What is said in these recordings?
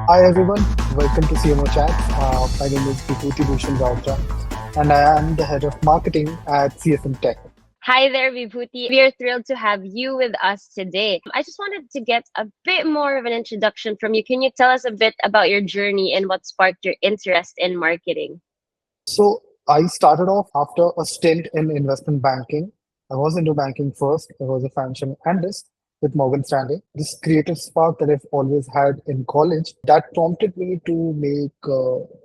Hi everyone, welcome to CMO Chats. My name is Bibhuti Bhusan Routray, and I am the head of marketing at CSM Tech. Hi there, Vibhuti. We are thrilled to have you with us today. I just wanted to get a bit more of an introduction from you. Can you tell us a bit about your journey and what sparked your interest in marketing? So I started off after a stint in investment banking. I was into banking first. I was a financial analyst with Morgan Stanley. This creative spark that I've always had in college that prompted me to make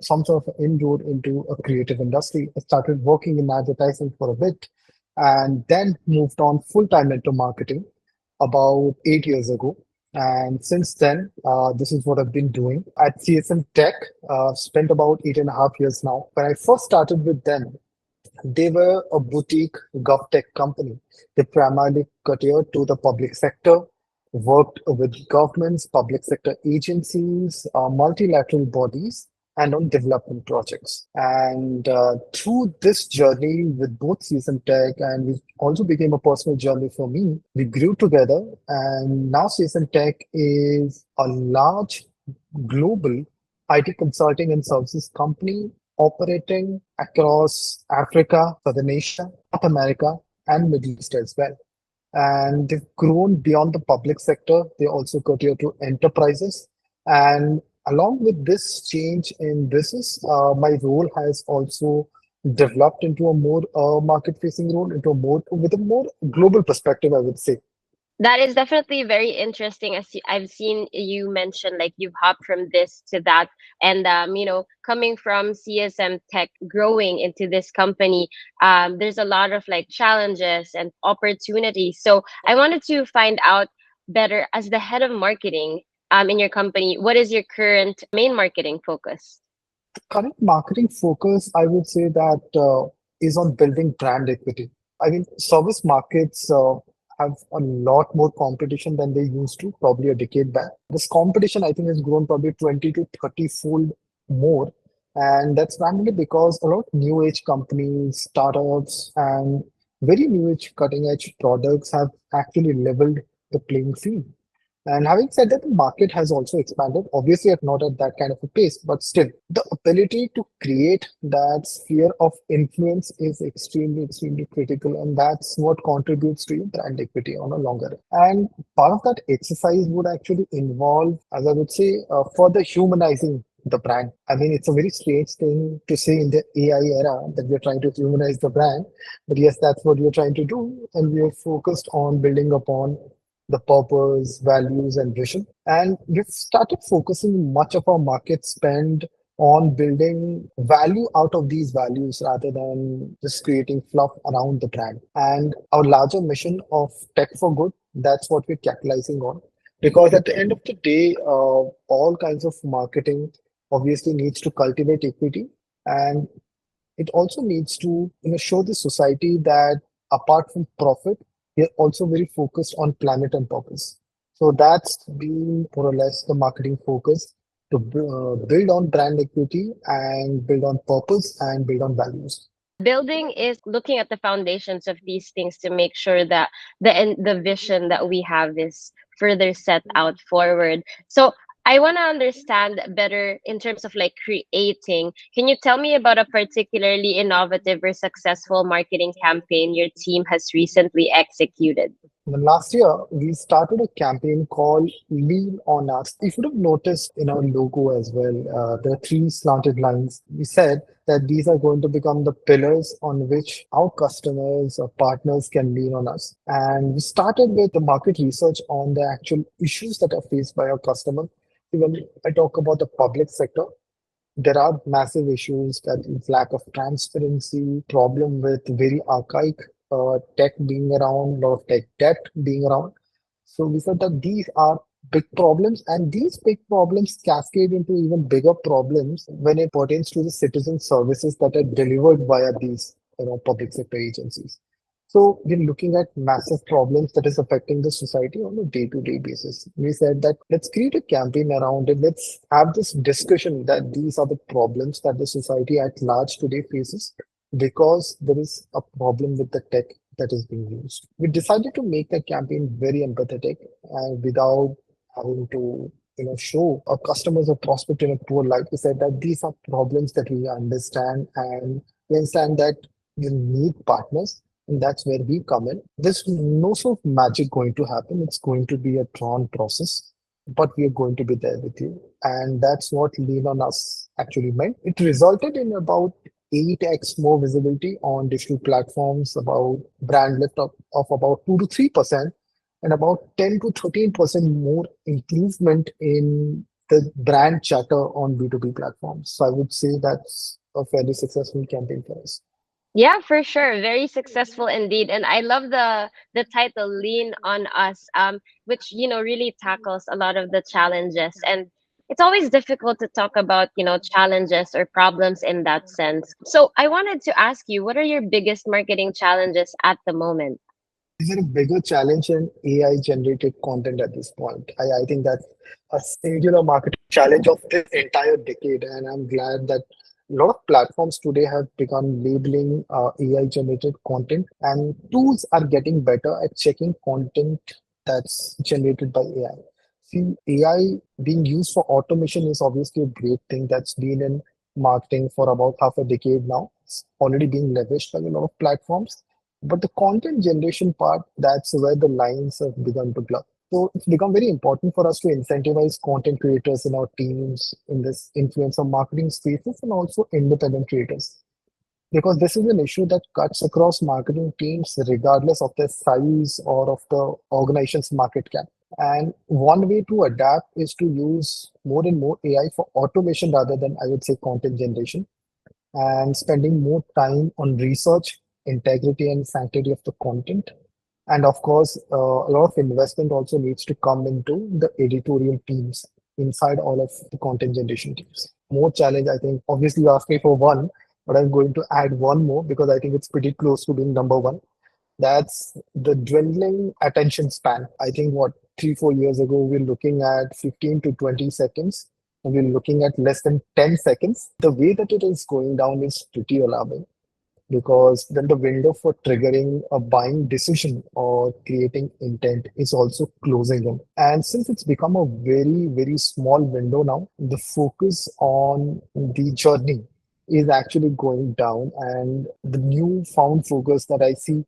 some sort of inroad into a creative industry. I started working in advertising for a bit and then moved on full time into marketing about 8 years ago. And since then, this is what I've been doing at CSM Tech. Spent about 8.5 years now. When I first started with them, they were a boutique GovTech company. They primarily catered to the public sector, worked with governments, public sector agencies, multilateral bodies, and on development projects. And through this journey with both Season Tech and it also became a personal journey for me, we grew together. And now Season Tech is a large global IT consulting and services company operating across Africa, Southern Asia, North America, and Middle East as well. And they've grown beyond the public sector. They also cater to enterprises. And along with this change in business, my role has also developed into a more market-facing role, into a more with a more global perspective, I would say. That is definitely very interesting. I've seen you mention like you've hopped from this to that, and coming from CSM Tech, growing into this company, there's a lot of like challenges and opportunities. So I wanted to find out better as the head of marketing in your company. What is your current main marketing focus? Current marketing focus, I would say that is on building brand equity. I mean, service markets have a lot more competition than they used to, probably a decade back. This competition, I think, has grown probably 20 to 30 fold more. And that's primarily because a lot of new age companies, startups, and very new age cutting edge products have actually leveled the playing field. And having said that, the market has also expanded, obviously not at that kind of a pace, but still, the ability to create that sphere of influence is extremely, extremely critical. And that's what contributes to your brand equity on a longer run. And part of that exercise would actually involve, as I would say, further humanizing the brand. I mean, it's a very strange thing to say in the AI era that we're trying to humanize the brand, but yes, that's what we're trying to do. And we are focused on building upon the purpose, values, and vision. And we've started focusing much of our market spend on building value out of these values rather than just creating fluff around the brand. And our larger mission of tech for good, that's what we're capitalizing on. Because at the end of the day, all kinds of marketing obviously needs to cultivate equity and it also needs to show the society that apart from profit, we are also very focused on planet and purpose. So that's been more or less the marketing focus to build on brand equity and build on purpose and build on values. Building is looking at the foundations of these things to make sure that the vision that we have is further set out forward. So I want to understand better in terms of like creating. Can you tell me about a particularly innovative or successful marketing campaign your team has recently executed? Last year, we started a campaign called Lean on Us. If you would have noticed in our logo as well, there are three slanted lines. We said that these are going to become the pillars on which our customers or partners can lean on us. And we started with the market research on the actual issues that are faced by our customer. When I talk about the public sector, there are massive issues that is lack of transparency, problem with very archaic tech being around, lot of tech debt being around. So we said that these are big problems, and these big problems cascade into even bigger problems when it pertains to the citizen services that are delivered via these public sector agencies. So we're looking at massive problems that is affecting the society on a day-to-day basis. We said that let's create a campaign around it. Let's have this discussion that these are the problems that the society at large today faces because there is a problem with the tech that is being used. We decided to make the campaign very empathetic and without having to show our customers or prospect in a poor light. We said that these are problems that we understand, and we understand that you need partners, and that's where we come in. There's no sort of magic going to happen. It's going to be a drawn process, but we are going to be there with you. And that's what Lean on Us actually meant. It resulted in about 8x more visibility on digital platforms, about brand lift of about 2 to 3%, and about 10 to 13% more improvement in the brand chatter on B2B platforms. So I would say that's a fairly successful campaign for us. Yeah, for sure. Very successful indeed. And I love the title Lean on Us, which, really tackles a lot of the challenges. And it's always difficult to talk about, challenges or problems in that sense. So I wanted to ask you, what are your biggest marketing challenges at the moment? Is there a bigger challenge in AI generated content at this point? I think that's a singular marketing challenge of this entire decade. And I'm glad that a lot of platforms today have begun labeling AI generated content, and tools are getting better at checking content that's generated by AI. See, AI being used for automation is obviously a great thing that's been in marketing for about half a decade now. It's already being leveraged by a lot of platforms, but the content generation part, that's where the lines have begun to blur. So it's become very important for us to incentivize content creators in our teams in this influencer marketing spaces and also independent creators. Because this is an issue that cuts across marketing teams regardless of their size or of the organization's market cap. And one way to adapt is to use more and more AI for automation rather than, I would say, content generation, and spending more time on research, integrity, and sanctity of the content. And of course, a lot of investment also needs to come into the editorial teams inside all of the content generation teams. More challenge, I think. Obviously, you asked me for one, but I'm going to add one more because I think it's pretty close to being number one. That's the dwindling attention span. I think what 3, 4 years ago, we were looking at 15 to 20 seconds, and we're looking at less than 10 seconds. The way that it is going down is pretty alarming because then the window for triggering a buying decision or creating intent is also closing in. And since it's become a very, very small window now, the focus on the journey is actually going down. And the new found focus that I see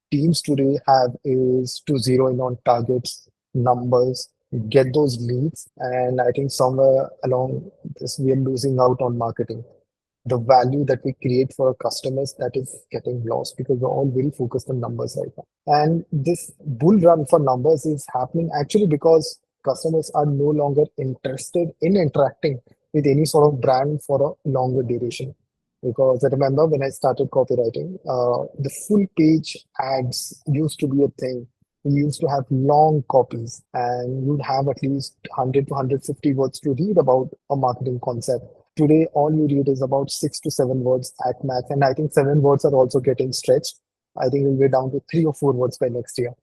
teams today have is to zero in on targets, numbers, get those leads. And I think somewhere along this, we are losing out on marketing. The value that we create for our customers, that is getting lost because we're all very focused on numbers right now. And this bull run for numbers is happening actually because customers are no longer interested in interacting with any sort of brand for a longer duration. Because I remember when I started copywriting, the full page ads used to be a thing. We used to have long copies, and you'd have at least 100 to 150 words to read about a marketing concept. Today, all you read is about 6 to 7 words at max, and I think 7 words are also getting stretched. I think we'll be down to 3 or 4 words by next year.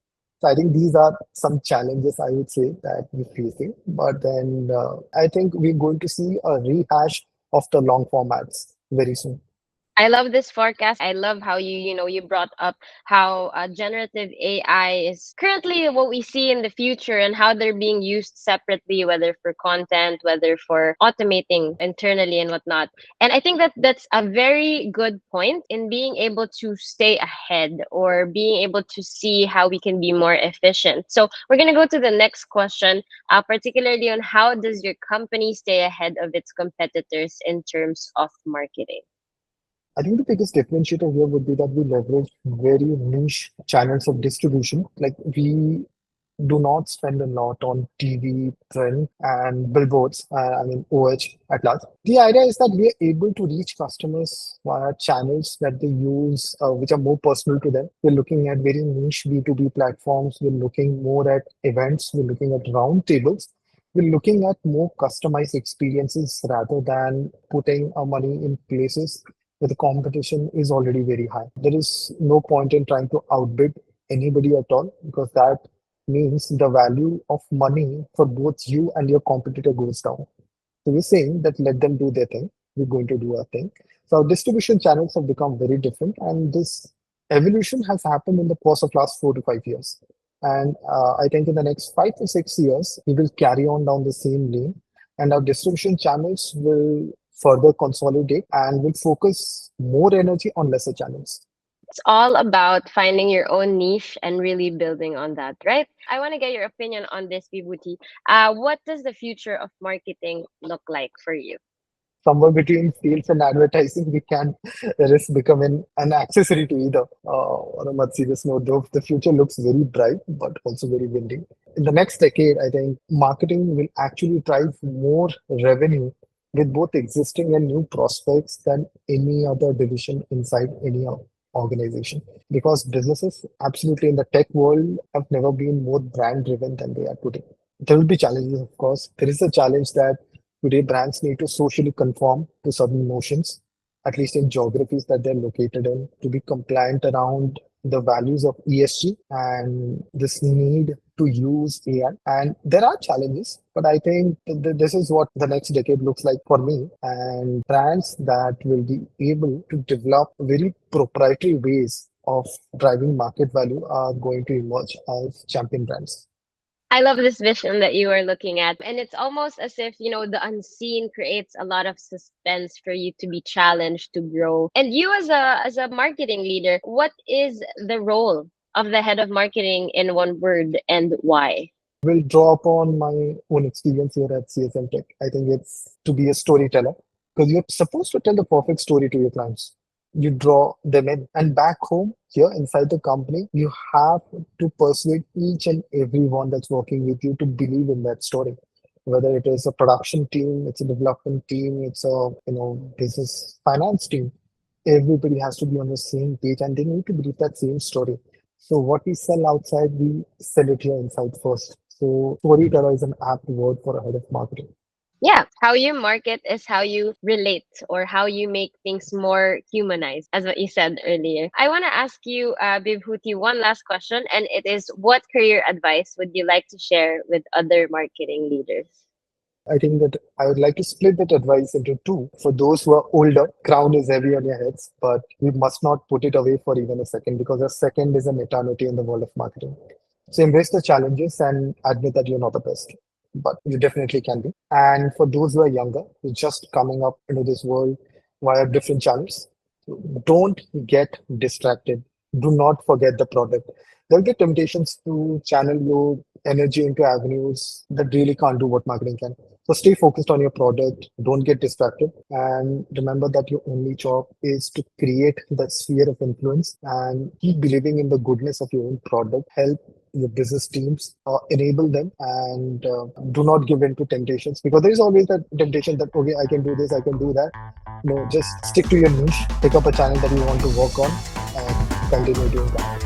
So I think these are some challenges I would say that we're facing. But then I think we're going to see a rehash of the long formats very soon. I love this forecast. I love how you brought up how generative AI is currently what we see in the future and how they're being used separately, whether for content, whether for automating internally and whatnot. And I think that that's a very good point in being able to stay ahead or being able to see how we can be more efficient. So we're going to go to the next question, particularly on how does your company stay ahead of its competitors in terms of marketing? I think the biggest differentiator here would be that we leverage very niche channels of distribution. Like we do not spend a lot on TV, print, and billboards. I mean, OH at large. The idea is that we are able to reach customers via channels that they use, which are more personal to them. We're looking at very niche B2B platforms. We're looking more at events. We're looking at round tables. We're looking at more customized experiences rather than putting our money in places where the competition is already very high. There is no point in trying to outbid anybody at all because that means the value of money for both you and your competitor goes down. So we're saying that let them do their thing. We're going to do our thing. So our distribution channels have become very different, and this Evolution has happened in the course of last 4 to 5 years. And I think in the next 5 to 6 years, we will carry on down the same lane and our distribution channels will further consolidate and will focus more energy on lesser channels. It's all about finding your own niche and really building on that, right? I want to get your opinion on this, Vibhuti. What does the future of marketing look like for you? Somewhere between sales and advertising, we can risk becoming an accessory to either. On a much serious note, though, the future looks very bright, but also very windy. In the next decade, I think marketing will actually drive more revenue with both existing and new prospects than any other division inside any organization. Because businesses, absolutely in the tech world, have never been more brand driven than they are today. There will be challenges, of course. There is a challenge that today, brands need to socially conform to certain notions, at least in geographies that they're located in, to be compliant around the values of ESG and this need to use AI. And there are challenges, but I think this is what the next decade looks like for me. And brands that will be able to develop very proprietary ways of driving market value are going to emerge as champion brands. I love this vision that you are looking at. And it's almost as if, the unseen creates a lot of suspense for you to be challenged to grow. And you as a marketing leader, what is the role of the head of marketing in one word and why? Will draw upon my own experience here at CSM Tech. I think it's to be a storyteller because you're supposed to tell the perfect story to your clients. You draw them in, and back home here inside the company, you have to persuade each and everyone that's working with you to believe in that story. Whether it is a production team, it's a development team, it's a business finance team, everybody has to be on the same page and they need to believe that same story. So what we sell outside, we sell it here inside first. So storyteller is an apt word for a head of marketing. Yeah, how you market is how you relate or how you make things more humanized, as what you said earlier. I want to ask you, Bibhuti, one last question, and it is what career advice would you like to share with other marketing leaders? I think that I would like to split that advice into two. For those who are older, crown is heavy on your heads, but we must not put it away for even a second because a second is an eternity in the world of marketing. So embrace the challenges and admit that you're not the best, but you definitely can be. And for those who are younger, who's just coming up into this world via different channels, don't get distracted. Do not forget the product. There'll be temptations to channel your energy into avenues that really can't do what marketing can. So stay focused on your product. Don't get distracted. And remember that your only job is to create that sphere of influence and keep believing in the goodness of your own product. Help your business teams, enable them, and do not give in to temptations because there is always that temptation that, okay, I can do this, I can do that. No, just stick to your niche, pick up a channel that you want to work on, and continue doing that.